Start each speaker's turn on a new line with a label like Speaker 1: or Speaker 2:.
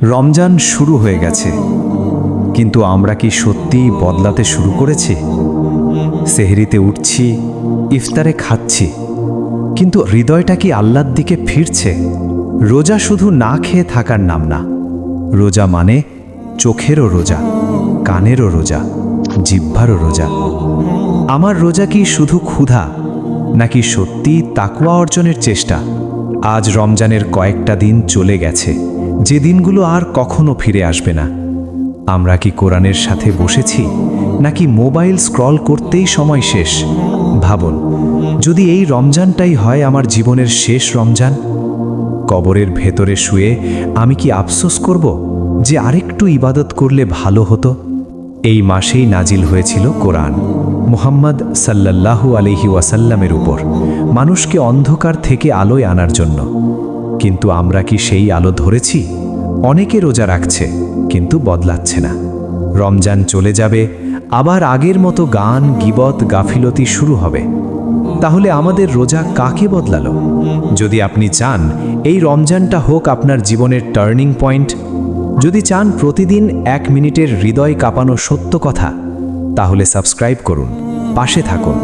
Speaker 1: রমজান শুরু হয়ে গেছে, কিন্তু আমরা কি সত্যিই বদলাতে শুরু করেছি? সেহরিতে উঠছি, ইফতারে খাচ্ছি, কিন্তু হৃদয়টা কি আল্লাহর দিকে ফিরছে? রোজা শুধু না খেয়ে থাকার নাম না। রোজা মানে চোখেরও রোজা, কানেরও রোজা, জিহ্বারও রোজা। আমার রোজা কি শুধু ক্ষুধা, নাকি সত্যি তাকওয়া অর্জনের চেষ্টা? আজ রমজানের কয়েকটা দিন চলে গেছে, যে দিনগুলো আর কখনো ফিরে আসবে না। আমরা কি কোরআনের সাথে বসেছি, নাকি মোবাইল স্ক্রল করতেই সময় শেষ? ভাবুন, যদি এই রমজানটাই হয় আমার জীবনের শেষ রমজান, কবরের ভেতরে শুয়ে আমি কি আফসোস করব যে আরেকটু ইবাদত করলে ভালো হতো? এই মাসেই নাজিল হয়েছিল কোরআন মুহাম্মদ সাল্লাল্লাহু আলাইহি ওয়াসাল্লামের উপর, মানুষকে অন্ধকার থেকে আলোয় আনার জন্য। কিন্তু আমরা কি সেই আলো ধরেছি? অনেকে রোজা রাখছে, কিন্তু বদলাচ্ছে না। রমজান চলে যাবে, আবার আগের মতো গান, গীবত, গাফিলতি শুরু হবে। তাহলে আমাদের রোজা কাকে বদলালো? যদি আপনি চান এই রমজানটা হোক আপনার জীবনের টার্নিং পয়েন্ট, যদি চান প্রতিদিন 1 মিনিটের হৃদয় কাঁপানো সত্য কথা, তাহলে সাবস্ক্রাইব করুন, পাশে থাকুন।